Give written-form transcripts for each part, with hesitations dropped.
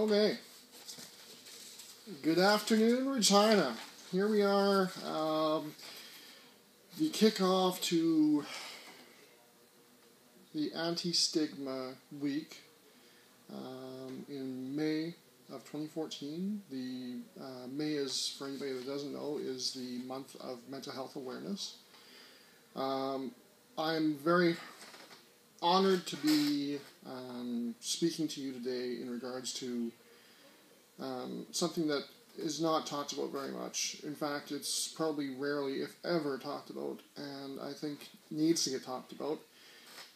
Okay. Good afternoon, Regina. Here we are, the kickoff to the Anti-Stigma Week in May of 2014. May is, for anybody that doesn't know, is the month of mental health awareness. I'm very honored to be speaking to you today in regards to something that is not talked about very much. In fact, it's probably rarely, if ever, talked about, and I think needs to get talked about.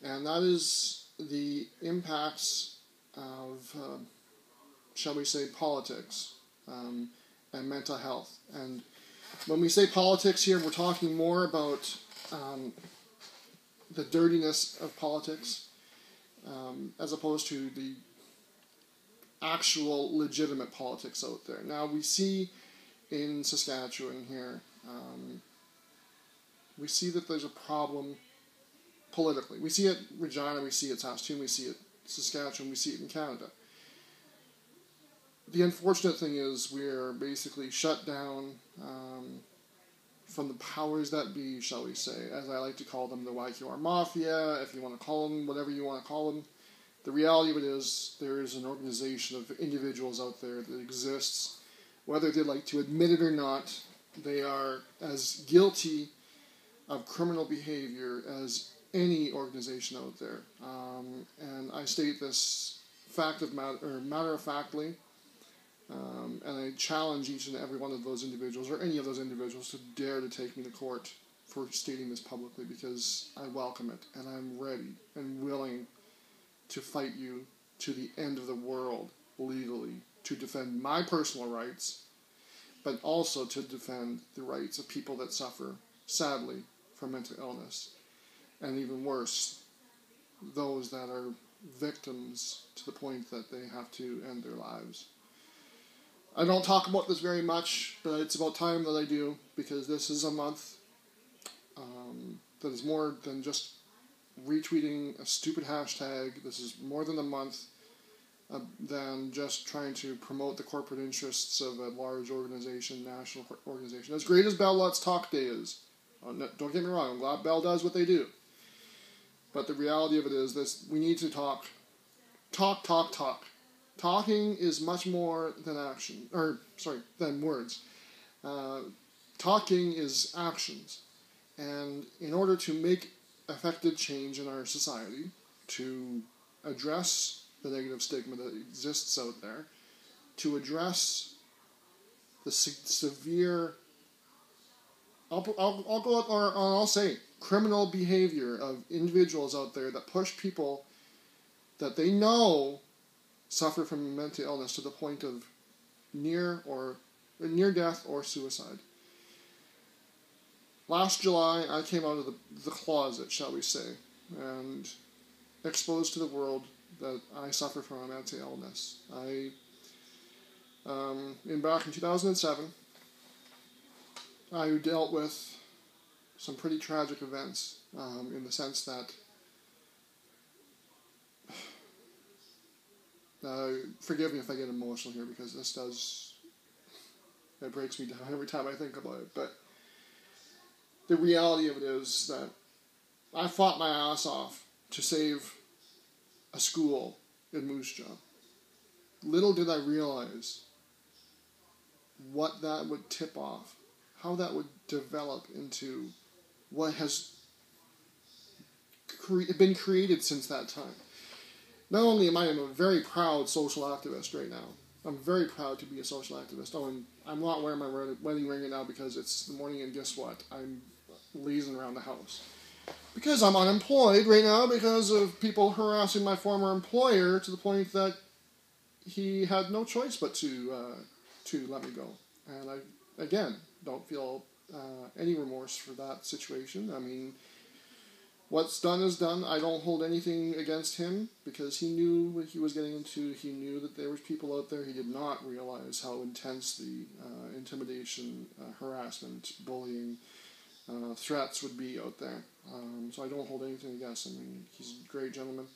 And that is the impacts of, shall we say, politics and mental health. And when we say politics here, we're talking more about the dirtiness of politics as opposed to the actual legitimate politics out there. Now, we see in Saskatchewan here, we see that there's a problem politically. We see it in Regina, we see it in Saskatchewan, we see it in Saskatchewan, we see it in Canada. The unfortunate thing is we're basically shut down from the powers that be, shall we say, as I like to call them, the YQR Mafia, if you want to call them whatever you want to call them. The reality of it is there is an organization of individuals out there that exists. Whether they like to admit it or not, they are as guilty of criminal behavior as any organization out there. And I state this matter-of-factly, and I challenge each and every one of those individuals, or any of those individuals, to dare to take me to court for stating this publicly, because I welcome it, and I'm ready and willing to fight you to the end of the world legally, to defend my personal rights, but also to defend the rights of people that suffer, sadly, from mental illness. And even worse, those that are victims to the point that they have to end their lives. I don't talk about this very much, but it's about time that I do, because this is a month that is more than just retweeting a stupid hashtag. This is more than a month than just trying to promote the corporate interests of a large organization, national organization. As great as Bell Let's Talk Day is, don't get me wrong, I'm glad Bell does what they do. But the reality of it is this: we need to talk. Talking is much more than than words. Talking is actions. And in order to make effective change in our society, to address the negative stigma that exists out there, to address the severe, I'll say criminal behavior of individuals out there that push people that they know suffer from mental illness to the point of near death or suicide. Last July, I came out of the closet, shall we say, and exposed to the world that I suffer from a mental illness. Back in 2007, I dealt with some pretty tragic events, in the sense that forgive me if I get emotional here, because it breaks me down every time I think about it, but the reality of it is that I fought my ass off to save a school in Moose Jaw. Little did I realize what that would tip off, how that would develop into what has been created since that time. Not only am I a very proud social activist right now, I'm very proud to be a social activist. Oh, and I'm not wearing my wedding ring right now because it's the morning, and guess what? I'm lazing around the house. Because I'm unemployed right now because of people harassing my former employer to the point that he had no choice but to let me go. And I, again, don't feel any remorse for that situation. I mean, what's done is done. I don't hold anything against him because he knew what he was getting into. He knew that there was people out there. He did not realize how intense the intimidation, harassment, bullying, threats would be out there. So I don't hold anything against him. I mean, he's a great gentleman,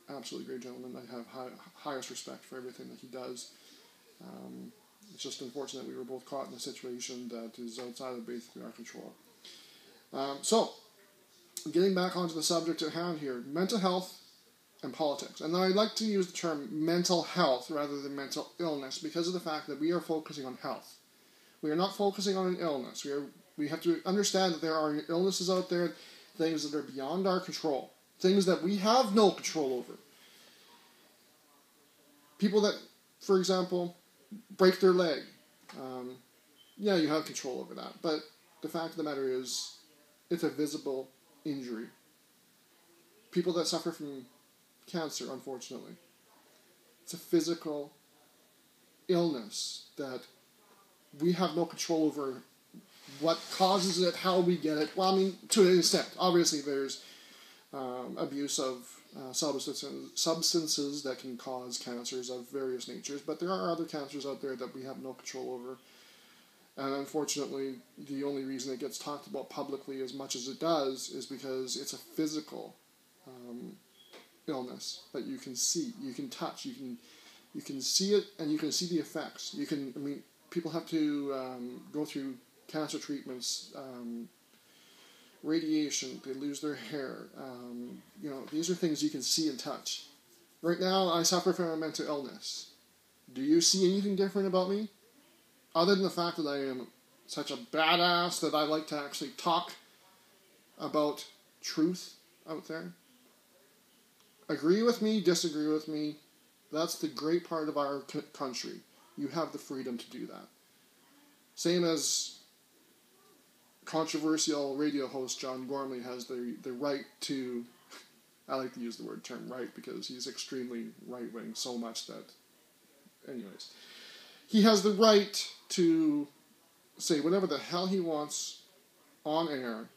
absolutely great gentleman. I have highest respect for everything that he does. It's just unfortunate we were both caught in a situation that is outside of basically our control. So, getting back onto the subject at hand here, mental health and politics. And I like to use the term mental health rather than mental illness because of the fact that we are focusing on health. We are not focusing on an illness. We have to understand that there are illnesses out there, things that are beyond our control, things that we have no control over. People that, for example, break their leg. Yeah, you have control over that. But the fact of the matter is, it's a visible injury. People that suffer from cancer, unfortunately. It's a physical illness that we have no control over what causes it, how we get it. Well, I mean, to an extent. Obviously, there's abuse of substances that can cause cancers of various natures, but there are other cancers out there that we have no control over. And unfortunately, the only reason it gets talked about publicly as much as it does is because it's a physical illness that you can see, you can touch, you can see it, and you can see the effects. People have to go through cancer treatments, radiation, they lose their hair. These are things you can see and touch. Right now, I suffer from a mental illness. Do you see anything different about me? Other than the fact that I am such a badass that I like to actually talk about truth out there. Agree with me, disagree with me. That's the great part of our country. You have the freedom to do that. Same as controversial radio host John Gormley has the right to, I like to use the term right because he's extremely right-wing so much that, anyways, he has the right to say whatever the hell he wants on air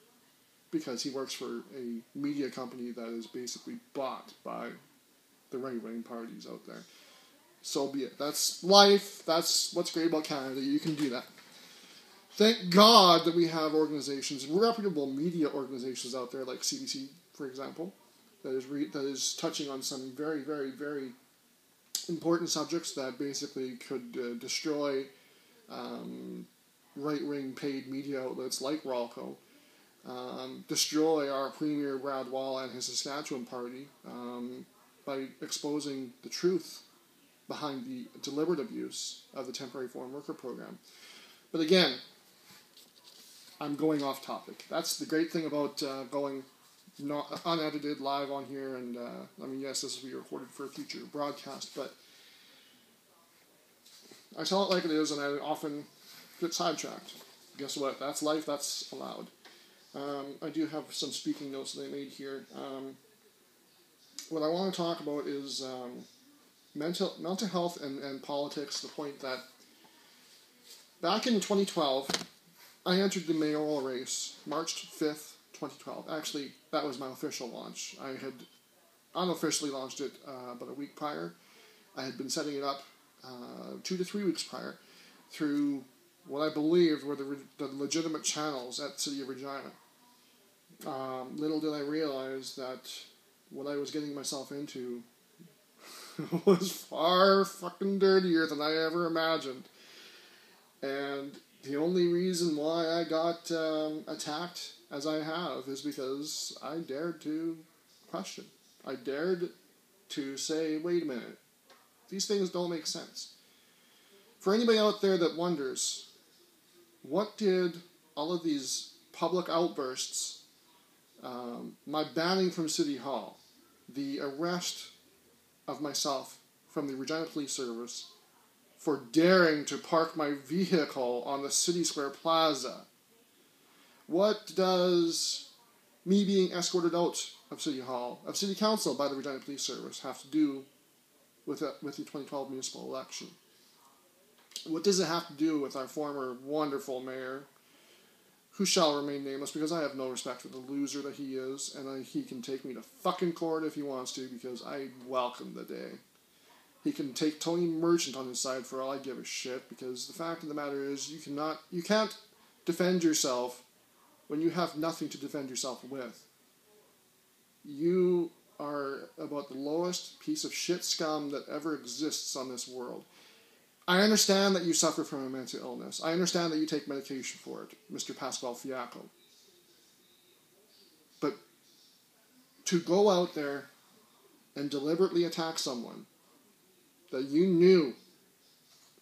because he works for a media company that is basically bought by the right-wing parties out there. So be it. That's life. That's what's great about Canada. You can do that. Thank God that we have organizations, reputable media organizations out there like CBC, for example, that is touching on some very, very, very important subjects that basically could destroy right-wing paid media outlets like Ralco, destroy our Premier Brad Wall and his Saskatchewan party by exposing the truth behind the deliberate abuse of the temporary foreign worker program. But again, I'm going off topic. That's the great thing about going not unedited live on here, and yes, this will be recorded for a future broadcast, but I tell it like it is, and I often get sidetracked. Guess what? That's life. That's allowed. I do have some speaking notes that I made here. What I want to talk about is mental health and politics, the point that back in 2012, I entered the mayoral race, March 5th, 2012. Actually, that was my official launch. I had unofficially launched it about a week prior. I had been setting it up 2 to 3 weeks prior through what I believed were the legitimate channels at the City of Regina. Little did I realize that what I was getting myself into was far fucking dirtier than I ever imagined. And the only reason why I got attacked as I have is because I dared to question. I dared to say, wait a minute, these things don't make sense. For anybody out there that wonders, what did all of these public outbursts, my banning from City Hall, the arrest of myself from the Regina Police Service for daring to park my vehicle on the City Square Plaza, what does me being escorted out of City Hall, of City Council by the Regina Police Service have to do with the 2012 municipal election? What does it have to do with our former wonderful mayor, who shall remain nameless because I have no respect for the loser that he is, and he can take me to fucking court if he wants to because I welcome the day. He can take Tony Merchant on his side for all I give a shit, because the fact of the matter is you can't defend yourself when you have nothing to defend yourself with. You are about the lowest piece of shit scum that ever exists on this world. I understand that you suffer from a mental illness. I understand that you take medication for it, Mr. Pasquale Fiacco. But to go out there and deliberately attack someone that you knew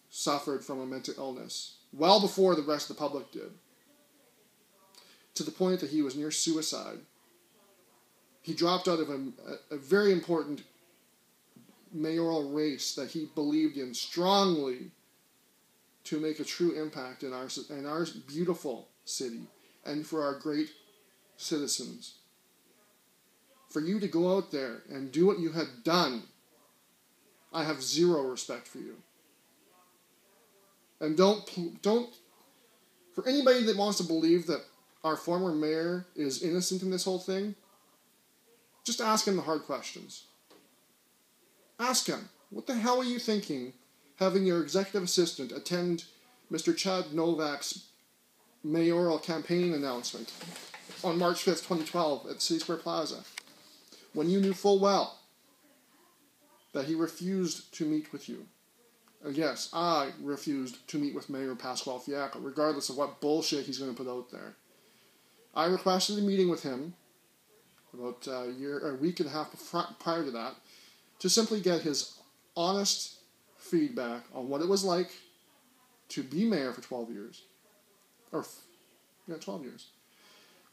suffered from a mental illness well before the rest of the public did, to the point that he was near suicide. He dropped out of a very important mayoral race that he believed in strongly to make a true impact in our beautiful city and for our great citizens. For you to go out there and do what you had done, I have zero respect for you. And don't, for anybody that wants to believe that our former mayor is innocent in this whole thing, just ask him the hard questions. Ask him, what the hell are you thinking having your executive assistant attend Mr. Chad Novak's mayoral campaign announcement on March 5th, 2012 at City Square Plaza, when you knew full well that he refused to meet with you? And yes, I refused to meet with Mayor Pasquale Fiacco, regardless of what bullshit he's going to put out there. I requested a meeting with him about a week and a half prior to that, to simply get his honest feedback on what it was like to be mayor for 12 years. 12 years.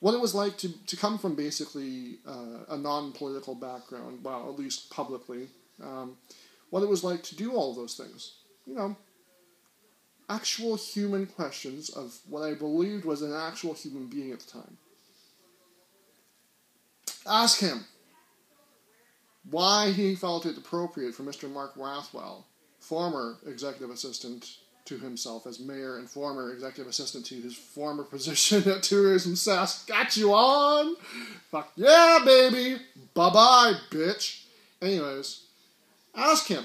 What it was like to come from basically a non-political background, well, at least publicly. What it was like to do all of those things. You know, actual human questions of what I believed was an actual human being at the time. Ask him why he felt it appropriate for Mr. Mark Rathwell, former executive assistant to himself as mayor and former executive assistant to his former position at Tourism Saskatchewan. Fuck yeah, baby! Bye-bye, bitch! Anyways, ask him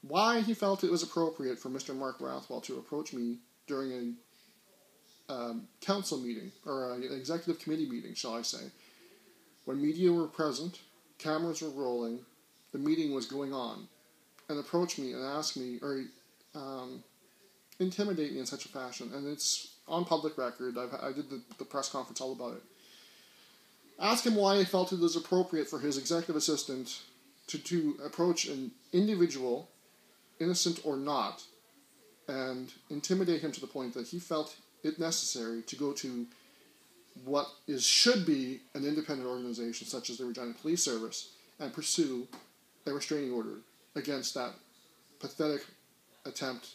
why he felt it was appropriate for Mr. Mark Rathwell to approach me during a council meeting, or an executive committee meeting, shall I say, when media were present, cameras were rolling, the meeting was going on, and approach me and ask me, or intimidate me in such a fashion. And it's on public record. I did the press conference all about it. Ask him why he felt it was appropriate for his executive assistant to approach an individual, innocent or not, and intimidate him to the point that he felt it necessary to go to what should be an independent organization such as the Regina Police Service and pursue a restraining order against that pathetic attempt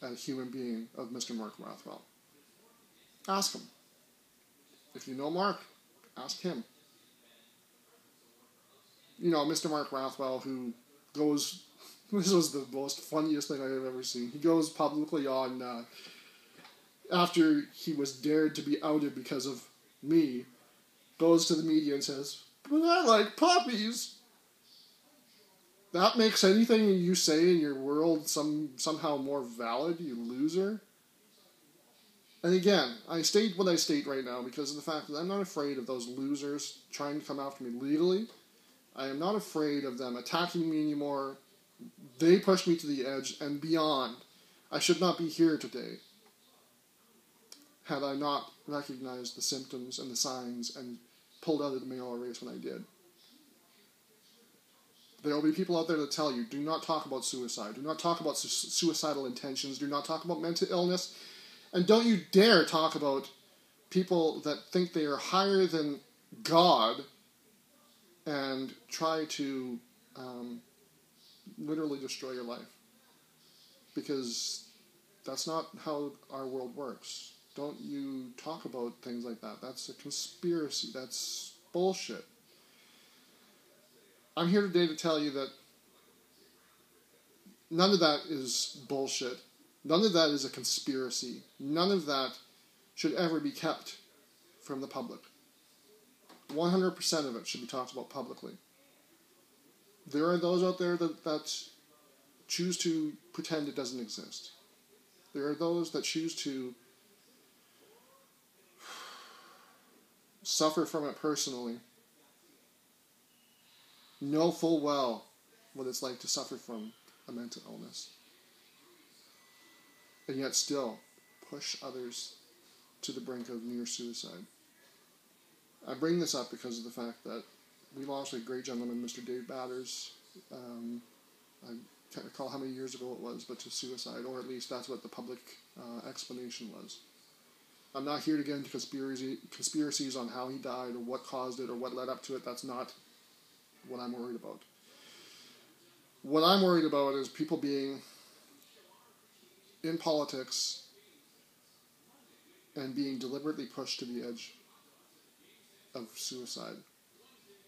at a human being of Mr. Mark Rathwell. Ask him. If you know Mark, ask him. You know, Mr. Mark Rathwell, who goes, this was the most funniest thing I've ever seen, he goes publicly on, after he was dared to be outed because of me, goes to the media and says, "But I like puppies." That makes anything you say in your world somehow more valid, you loser. And again, I state what I state right now because of the fact that I'm not afraid of those losers trying to come after me legally. I am not afraid of them attacking me anymore. They pushed me to the edge and beyond. I should not be here today had I not recognized the symptoms and the signs and pulled out of the mayoral race when I did. There will be people out there that tell you, do not talk about suicide, do not talk about suicidal intentions, do not talk about mental illness, and don't you dare talk about people that think they are higher than God and try to literally destroy your life. Because that's not how our world works. Don't you talk about things like that. That's a conspiracy. That's bullshit. I'm here today to tell you that none of that is bullshit. None of that is a conspiracy. None of that should ever be kept from the public. 100% of it should be talked about publicly. There are those out there that choose to pretend it doesn't exist. There are those that choose to suffer from it personally, know full well what it's like to suffer from a mental illness. and yet still push others to the brink of near suicide. I bring this up because of the fact that we lost a great gentleman, Mr. Dave Batters. I can't recall how many years ago it was, but to suicide, or at least that's what the public explanation was. I'm not here to get into conspiracies on how he died or what caused it or what led up to it. That's not what I'm worried about. What I'm worried about is people being in politics and being deliberately pushed to the edge of suicide.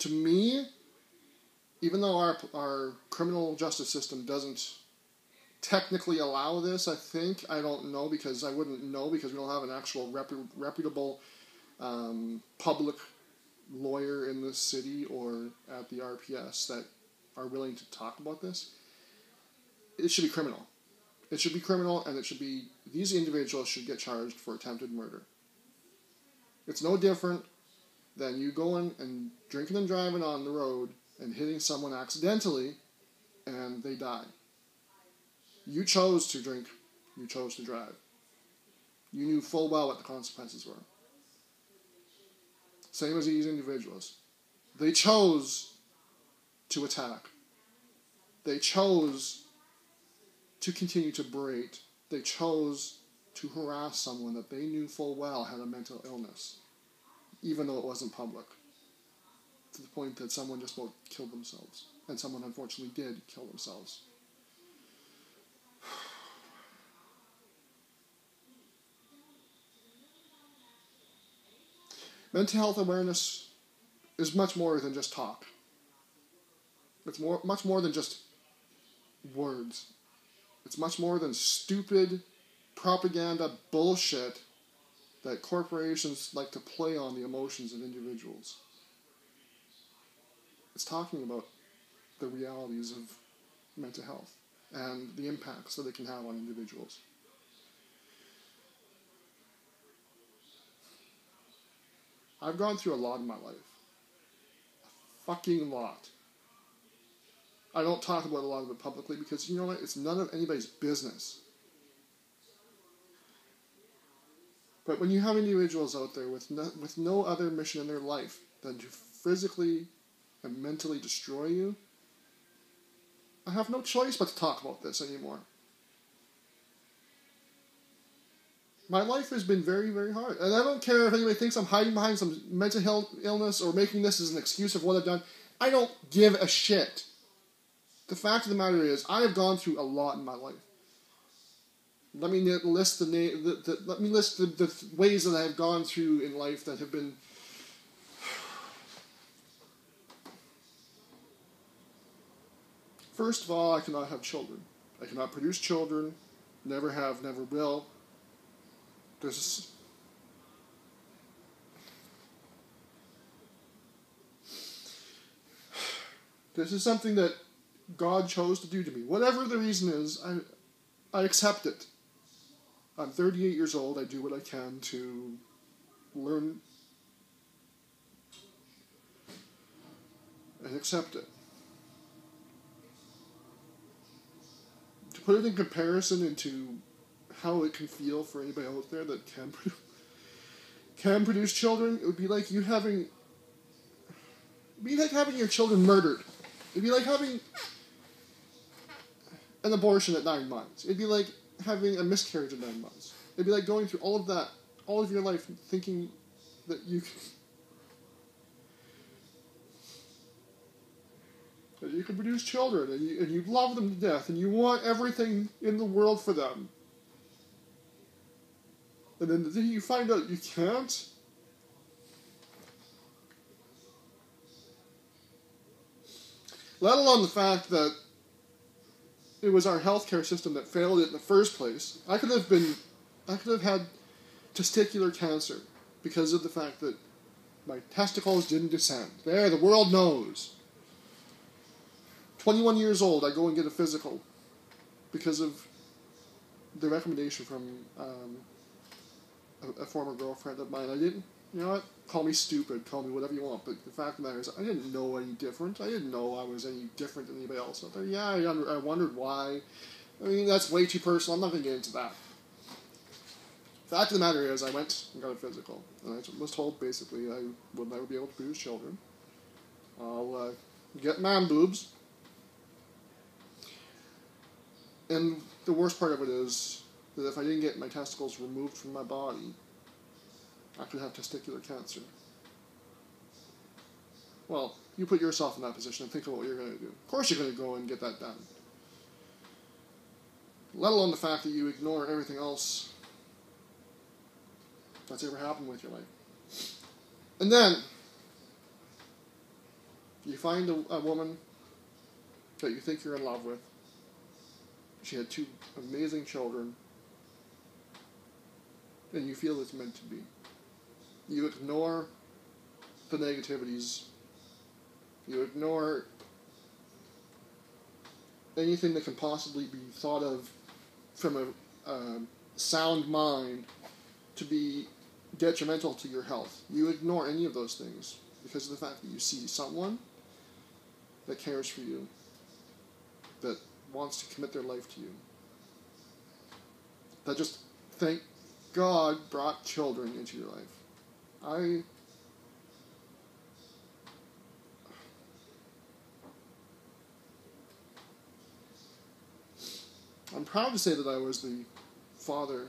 To me, even though our criminal justice system doesn't technically allow this, I don't know, because I wouldn't know, because we don't have an actual reputable public lawyer in this city or at the RPS that are willing to talk about this. It should be criminal. It should be criminal, and these individuals should get charged for attempted murder. It's no different than you going and drinking and driving on the road and hitting someone accidentally and they die. You chose to drink. You chose to drive. You knew full well what the consequences were. Same as these individuals. They chose to attack. They chose to continue to berate. They chose to harass someone that they knew full well had a mental illness, even though it wasn't public, to the point that someone just about killed themselves. And someone unfortunately did kill themselves. Mental health awareness is much more than just talk. It's much more than just words. It's much more than stupid propaganda bullshit that corporations like to play on the emotions of individuals. It's talking about the realities of mental health and the impacts that it can have on individuals. I've gone through a lot in my life. A fucking lot. I don't talk about a lot of it publicly because, you know what, it's none of anybody's business. But when you have individuals out there with no other mission in their life than to physically and mentally destroy you, I have no choice but to talk about this anymore. My life has been very, very hard. And I don't care if anybody thinks I'm hiding behind some mental health illness or making this as an excuse of what I've done. I don't give a shit. The fact of the matter is, I have gone through a lot in my life. Let me list the ways that I have gone through in life that have been. First of all, I cannot have children. I cannot produce children. Never have, never will. This is something that God chose to do to me. Whatever the reason is, I accept it. I'm 38 years old. I do what I can to learn and accept it. To put it in comparison into how it can feel for anybody out there that can produce children, it would be like having your children murdered. It'd be like having an abortion at 9 months. It'd be like having a miscarriage at 9 months. It'd be like going through all of that, all of your life, thinking that you can produce children, and you love them to death, and you want everything in the world for them. And then the day you find out you can't, let alone the fact that it was our healthcare system that failed it in the first place. I could have had testicular cancer because of the fact that my testicles didn't descend. There, the world knows. 21 years old, I go and get a physical because of the recommendation from a former girlfriend of mine. I didn't, you know what, call me stupid, call me whatever you want, but the fact of the matter is, I didn't know any different. I didn't know I was any different than anybody else out there. Yeah, I wondered why. I mean, that's way too personal. I'm not going to get into that. Fact of the matter is, I went and got a physical, and I was told basically I would never be able to produce children. I'll get man boobs. And the worst part of it is that if I didn't get my testicles removed from my body, I could have testicular cancer. Well, you put yourself in that position and think of what you're going to do. Of course you're going to go and get that done. Let alone the fact that you ignore everything else that's ever happened with your life. And then, you find a woman that you think you're in love with. She had 2 amazing children, and you feel it's meant to be. You ignore the negativities. You ignore anything that can possibly be thought of from a sound mind to be detrimental to your health. You ignore any of those things because of the fact that you see someone that cares for you, that wants to commit their life to you, that just, thank God, brought children into your life. I'm proud to say that I was the father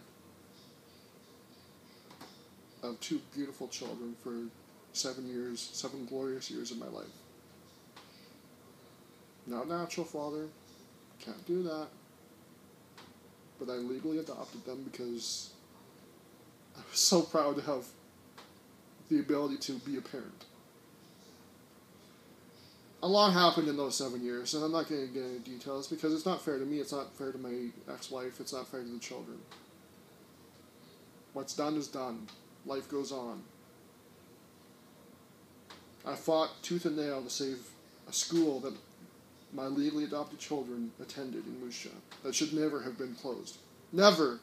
of 2 beautiful children for 7 glorious years of my life. Not a natural father, can't do that, but I legally adopted them because I was so proud to have the ability to be a parent. A lot happened in those 7 years, and I'm not going to get into details because it's not fair to me, it's not fair to my ex-wife, it's not fair to the children. What's done is done. Life goes on. I fought tooth and nail to save a school that my legally adopted children attended in Moose Jaw that should never have been closed. Never!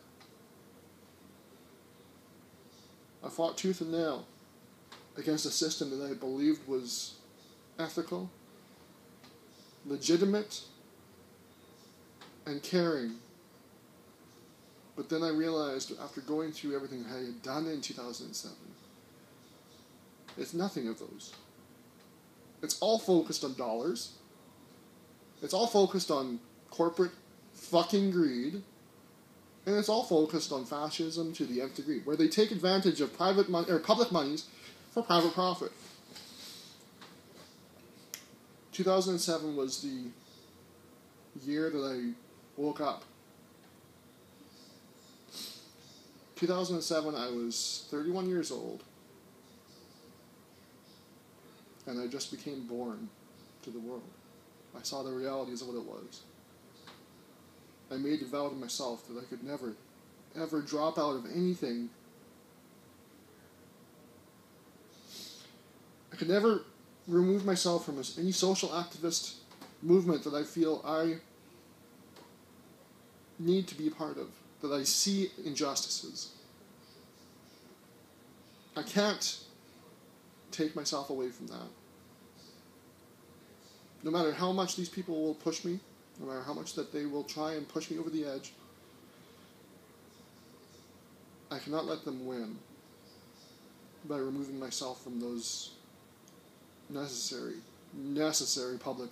I fought tooth and nail against a system that I believed was ethical, legitimate, and caring. But then I realized, after going through everything I had done in 2007, it's nothing of those. It's all focused on dollars. It's all focused on corporate fucking greed. And it's all focused on fascism to the nth degree, where they take advantage of private money or public monies for private profit. 2007 was the year that I woke up. 2007, I was 31 years old, and I just became born to the world. I saw the realities of what it was. I made a vow to myself that I could never, ever drop out of anything. I could never remove myself from any social activist movement that I feel I need to be a part of, that I see injustices. I can't take myself away from that. No matter how much these people will push me, no matter how much that they will try and push me over the edge, I cannot let them win by removing myself from those necessary public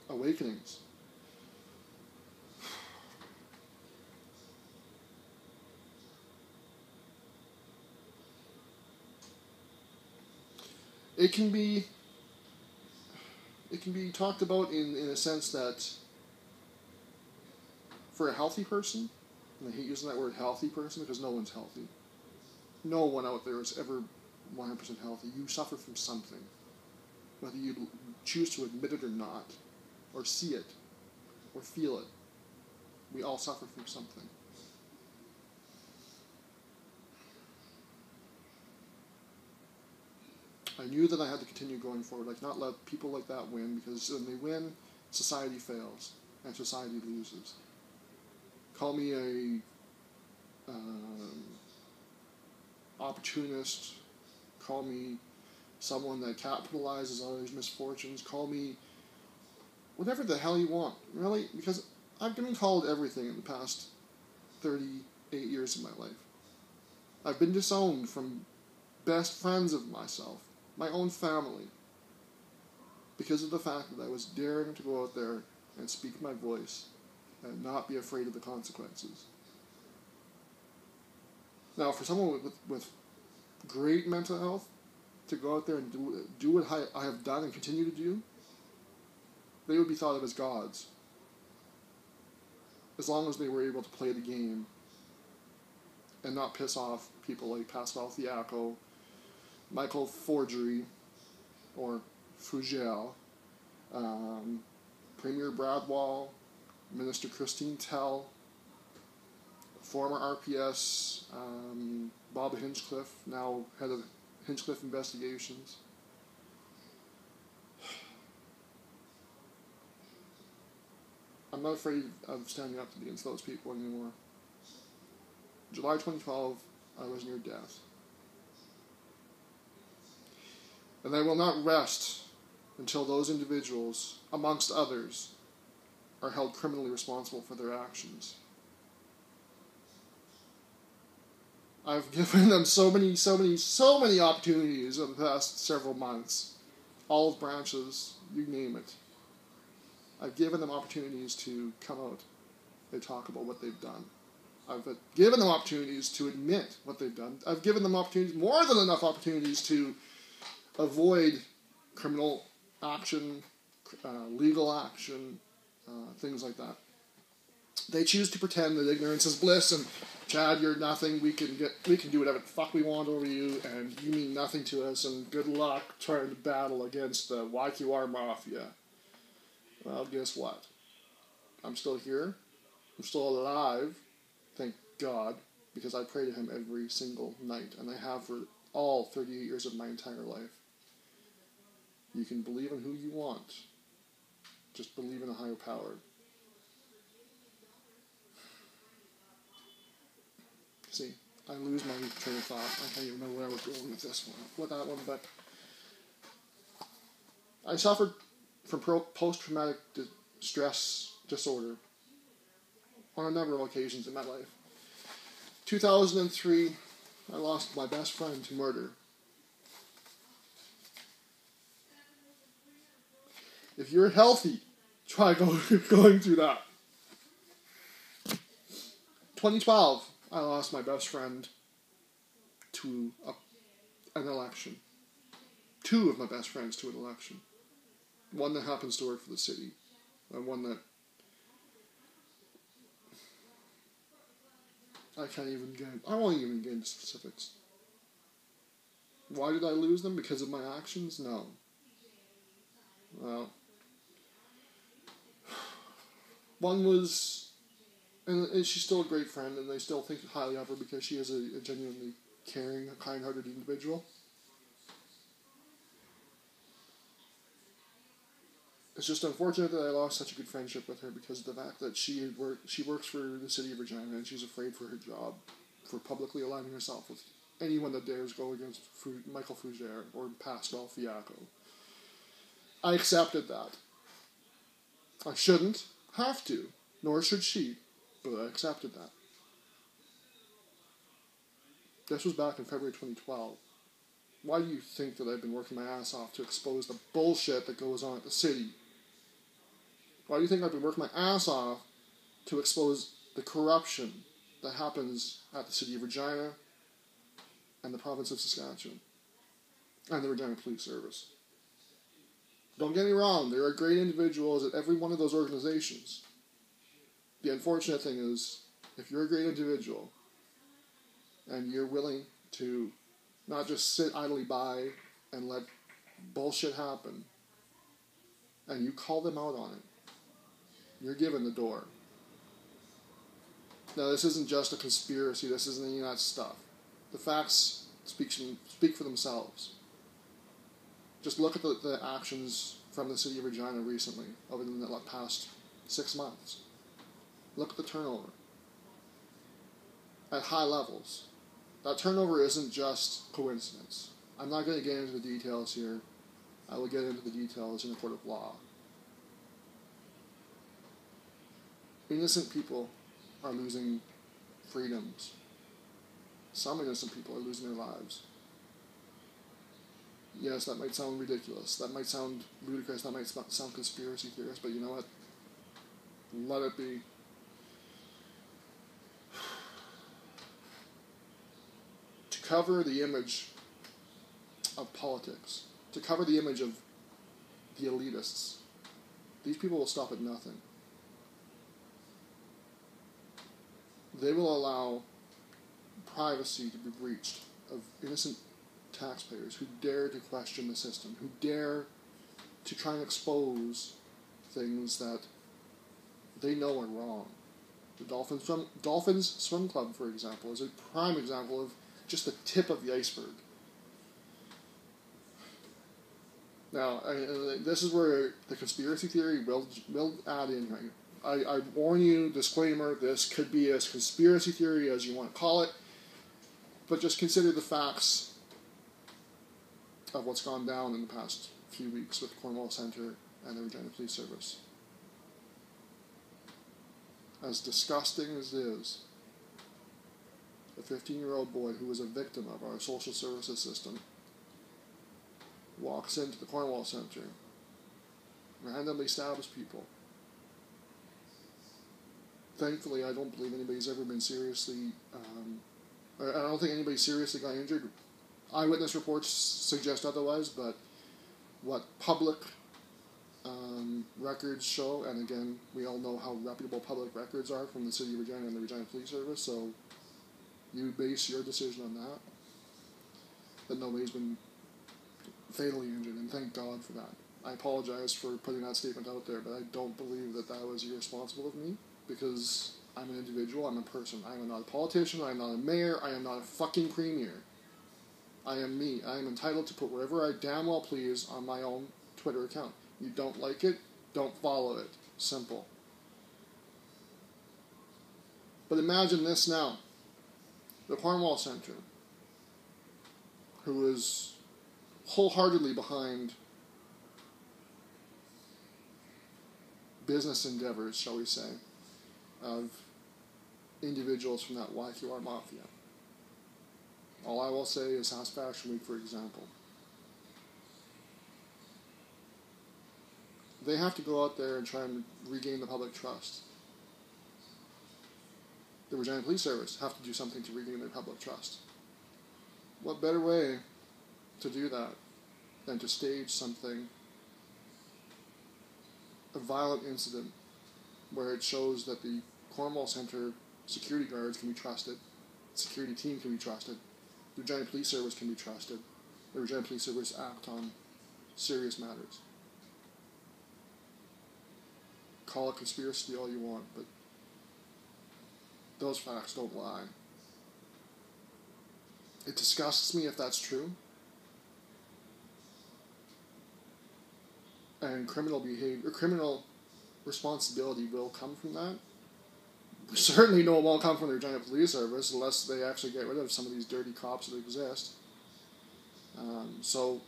awakenings. It can be talked about in a sense that for a healthy person, and I hate using that word healthy person because no one's healthy. No one out there is ever 100% healthy. You suffer from something, whether you choose to admit it or not, or see it, or feel it. We all suffer from something. I knew that I had to continue going forward, like not let people like that win, because when they win, society fails, and society loses. Call me a opportunist, call me someone that capitalizes on others' misfortunes, call me whatever the hell you want, really, because I've been called everything in the past 38 years of my life. I've been disowned from best friends of myself, my own family, because of the fact that I was daring to go out there and speak my voice and not be afraid of the consequences. Now, for someone with great mental health to go out there and do what I have done and continue to do, they would be thought of as gods, as long as they were able to play the game and not piss off people like Pascal Thiaco, Michael Forgery, or Fougere, Premier Bradwall, Minister Christine Tell, former RPS Bob Hinchcliffe, now head of Hinchcliffe Investigations. I'm not afraid of standing up against those people anymore. July 2012, I was near death. And I will not rest until those individuals, amongst others, are held criminally responsible for their actions. I've given them so many opportunities over the past several months. Olive branches, you name it. I've given them opportunities to come out and talk about what they've done. I've given them opportunities to admit what they've done. I've given them opportunities, more than enough opportunities, to avoid criminal action, legal action, things like that. They choose to pretend that ignorance is bliss, and Chad, you're nothing. We can do whatever the fuck we want over you, and you mean nothing to us. And good luck trying to battle against the YQR mafia. Well, guess what? I'm still here. I'm still alive. Thank God, because I pray to Him every single night, and I have for all 38 years of my entire life. You can believe in who you want. Just believe in a higher power. See, I lose my train of thought. I can't even know where I was going with this one, with that one, but I suffered from post-traumatic stress disorder on a number of occasions in my life. 2003, I lost my best friend to murder. If you're healthy, try going through that. 2012, I lost my best friend to an election. Two of my best friends to an election. One that happens to work for the city, and one that I won't even get into specifics. Why did I lose them? Because of my actions? No. Well, one was, and she's still a great friend, and I still think highly of her because she is a genuinely caring, kind-hearted individual. It's just unfortunate that I lost such a good friendship with her because of the fact that she works for the city of Regina, and she's afraid for her job, for publicly aligning herself with anyone that dares go against Michael Fougere or Pascal Thiaco. I accepted that. I shouldn't have to, nor should she, but I accepted that. This was back in February 2012. Why do you think that I've been working my ass off to expose the bullshit that goes on at the city? Why do you think I've been working my ass off to expose the corruption that happens at the city of Regina and the province of Saskatchewan and the Regina Police Service? Don't get me wrong, there are great individuals at every one of those organizations. The unfortunate thing is, if you're a great individual and you're willing to not just sit idly by and let bullshit happen, and you call them out on it, you're given the door. Now, this isn't just a conspiracy. This isn't any of that stuff. The facts speak for themselves. Just look at the actions from the city of Regina recently, over the past 6 months. Look at the turnover. At high levels. That turnover isn't just coincidence. I'm not going to get into the details here. I will get into the details in a court of law. Innocent people are losing freedoms. Some innocent people are losing their lives. Yes, that might sound ridiculous. That might sound ludicrous. That might sound conspiracy theorist. But you know what? Let it be. To cover the image of politics, to cover the image of the elitists, these people will stop at nothing. They will allow privacy to be breached of innocent taxpayers who dare to question the system, who dare to try and expose things that they know are wrong. The Dolphins Swim Club, for example, is a prime example of just the tip of the iceberg. Now, this is where the conspiracy theory will add in. Right? I warn you, disclaimer, this could be as conspiracy theory as you want to call it, but just consider the facts of what's gone down in the past few weeks with Cornwall Centre and the Regina Police Service. As disgusting as it is, a 15-year-old boy who was a victim of our social services system walks into the Cornwall Centre, randomly stabs people. Thankfully, I don't believe anybody's ever been seriously, I don't think anybody seriously got injured. Eyewitness reports suggest otherwise, but what public records show, and again, we all know how reputable public records are from the City of Regina and the Regina Police Service, so you base your decision on that nobody's been fatally injured, and thank God for that. I apologize for putting that statement out there, but I don't believe that was irresponsible of me, because I'm an individual, I'm a person. I am not a politician, I am not a mayor, I am not a fucking premier. I am me. I am entitled to put whatever I damn well please on my own Twitter account. You don't like it, don't follow it. Simple. But imagine this now. The Cornwall Centre, who is wholeheartedly behind business endeavors, shall we say, of individuals from that YQR mafia. All I will say is House Fashion Week, for example. They have to go out there and try and regain the public trust. The Regina Police Service have to do something to regain their public trust. What better way to do that than to stage something, a violent incident, where it shows that the Cornwall Centre security guards can be trusted, security team can be trusted, the Regina Police Service can be trusted, the Regina Police Service act on serious matters. Call it conspiracy all you want, but those facts don't lie. It disgusts me if that's true. And criminal responsibility will come from that. We certainly know it won't come from the Regina Police Service unless they actually get rid of some of these dirty cops that exist. So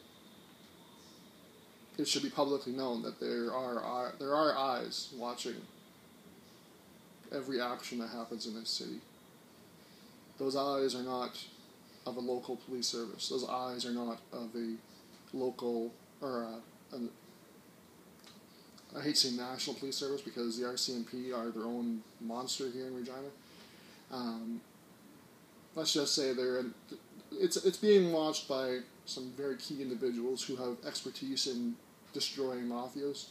it should be publicly known that there are eyes watching every action that happens in this city. Those eyes are not of a local police service. Those eyes are not of a local, or I hate saying national police service because the RCMP are their own monster here in Regina. Let's just say it's being watched by some very key individuals who have expertise in destroying mafias.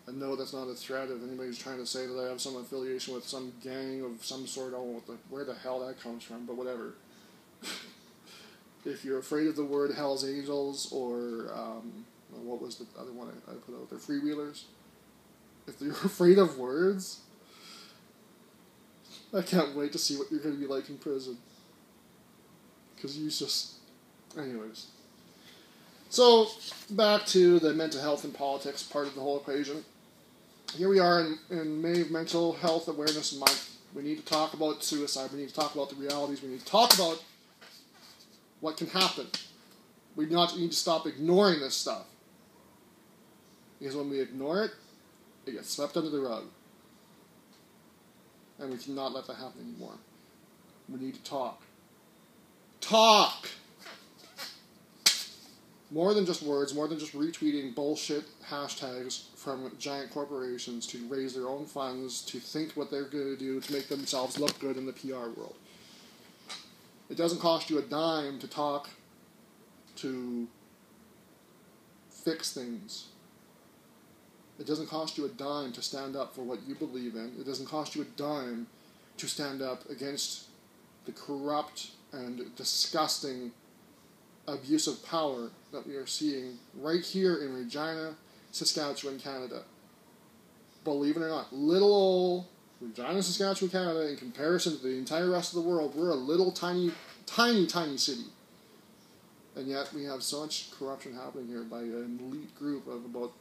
I know that's not a threat if anybody's trying to say that I have some affiliation with some gang of some sort. I don't know where the hell that comes from, but whatever. If you're afraid of the word Hell's Angels or what was the other one I put out there? Freewheelers. If you're afraid of words, I can't wait to see what you're going to be like in prison. Because you just... Anyways. So, back to the mental health and politics part of the whole equation. Here we are in May of Mental Health Awareness Month. We need to talk about suicide. We need to talk about the realities. We need to talk about what can happen. We need to stop ignoring this stuff. Because when we ignore it, it gets swept under the rug. And we cannot let that happen anymore. We need to talk. Talk! More than just words, more than just retweeting bullshit hashtags from giant corporations to raise their own funds, to think what they're going to do to make themselves look good in the PR world. It doesn't cost you a dime to talk, to fix things. It doesn't cost you a dime to stand up for what you believe in. It doesn't cost you a dime to stand up against the corrupt and disgusting abuse of power that we are seeing right here in Regina, Saskatchewan, Canada. Believe it or not, little old Regina, Saskatchewan, Canada, in comparison to the entire rest of the world, we're a little tiny city. And yet we have so much corruption happening here by an elite group of about,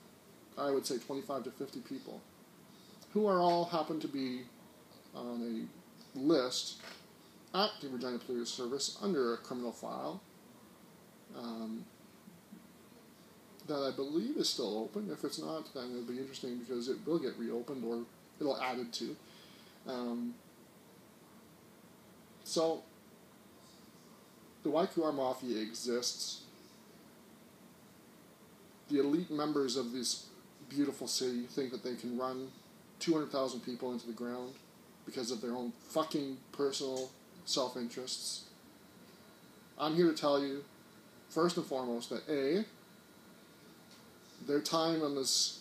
I would say, 25 to 50 people, who are all happen to be on a list at the Regina Police Service under a criminal file that I believe is still open. If it's not, then it'll be interesting because it will get reopened or it'll added to. So the YQR Mafia exists. The elite members of this beautiful city think that they can run 200,000 people into the ground because of their own fucking personal self-interests. I'm here to tell you, first and foremost, that A, their time on this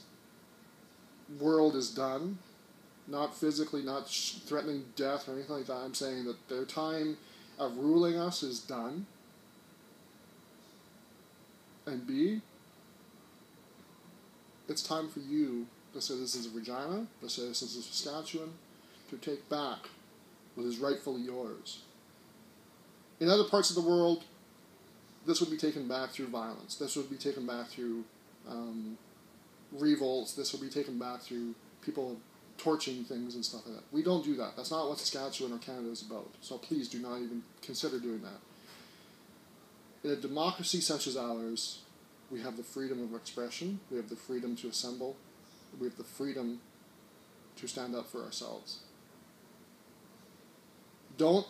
world is done. Not physically, not threatening death or anything like that. I'm saying that their time of ruling us is done. And B, it's time for you, the citizens of Regina, the citizens of Saskatchewan, to take back what is rightfully yours. In other parts of the world, this would be taken back through violence. This would be taken back through revolts. This would be taken back through people torching things and stuff like that. We don't do that. That's not what Saskatchewan or Canada is about. So please do not even consider doing that. In a democracy such as ours, we have the freedom of expression. We have the freedom to assemble. We have the freedom to stand up for ourselves. Don't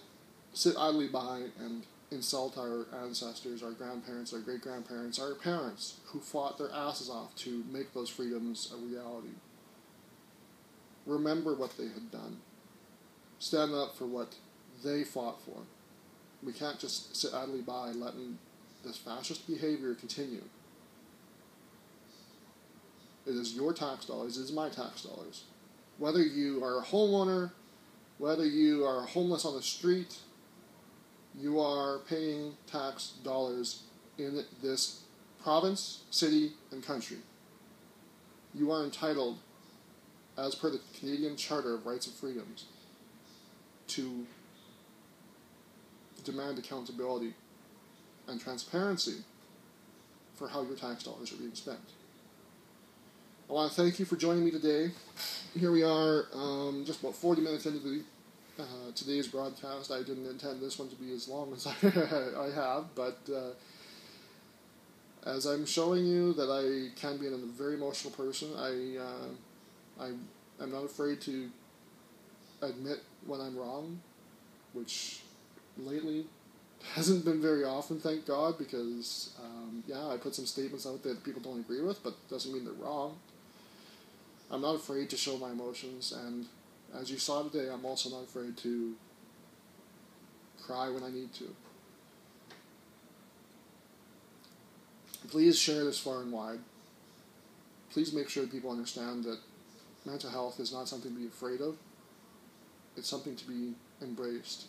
sit idly by and insult our ancestors, our grandparents, our great-grandparents, our parents who fought their asses off to make those freedoms a reality. Remember what they had done. Stand up for what they fought for. We can't just sit idly by letting this fascist behavior continue. It is your tax dollars, it is my tax dollars. Whether you are a homeowner, whether you are homeless on the street, you are paying tax dollars in this province, city, and country. You are entitled, as per the Canadian Charter of Rights and Freedoms, to demand accountability and transparency for how your tax dollars are being spent. I want to thank you for joining me today. Here we are, just about 40 minutes into the today's broadcast. I didn't intend this one to be as long as I have, but as I'm showing you that I can be a very emotional person, I'm not afraid to admit when I'm wrong, which lately hasn't been very often, thank God, because I put some statements out there that people don't agree with, but doesn't mean they're wrong. I'm not afraid to show my emotions, and as you saw today, I'm also not afraid to cry when I need to. Please share this far and wide. Please make sure people understand that mental health is not something to be afraid of. It's something to be embraced.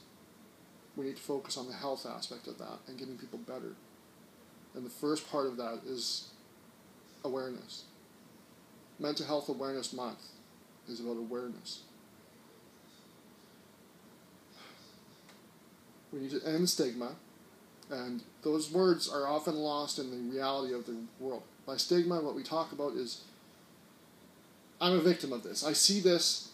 We need to focus on the health aspect of that and getting people better. And the first part of that is awareness. Mental Health Awareness Month is about awareness. We need to end stigma, and those words are often lost in the reality of the world. By stigma, what we talk about is, I'm a victim of this. I see this.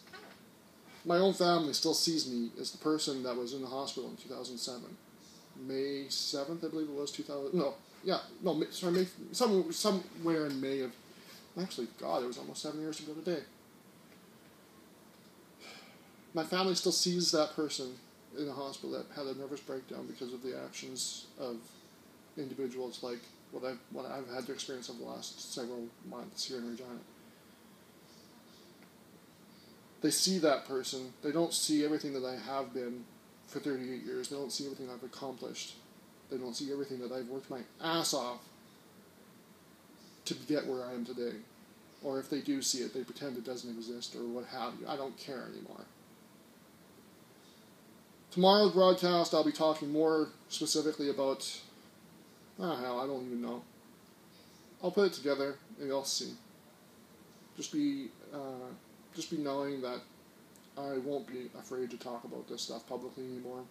My own family still sees me as the person that was in the hospital in 2007. May 7th, I believe it was, somewhere in May of, actually, God, it was almost 7 years ago today. my family still sees that person in a hospital that had a nervous breakdown because of the actions of individuals like what I've had to experience over the last several months here in Regina. They see that person. They don't see everything that I have been for 38 years. They don't see everything I've accomplished. They don't see everything that I've worked my ass off to get where I am today. Or if they do see it, they pretend it doesn't exist or what have you. I don't care anymore. Tomorrow's broadcast, I'll be talking more specifically about, I don't even know. I'll put it together and you'll see. Just be knowing that I won't be afraid to talk about this stuff publicly anymore.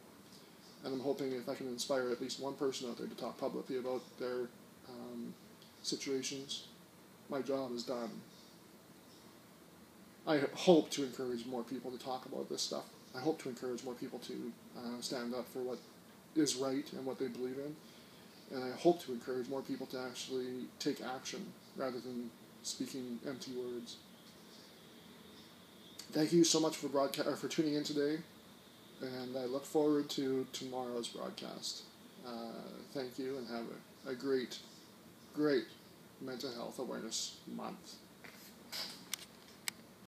And I'm hoping if I can inspire at least one person out there to talk publicly about their situations, my job is done. I hope to encourage more people to talk about this stuff. I hope to encourage more people to stand up for what is right and what they believe in. And I hope to encourage more people to actually take action rather than speaking empty words. Thank you so much for tuning in today, and I look forward to tomorrow's broadcast. Thank you, and have a great, great Mental Health Awareness Month.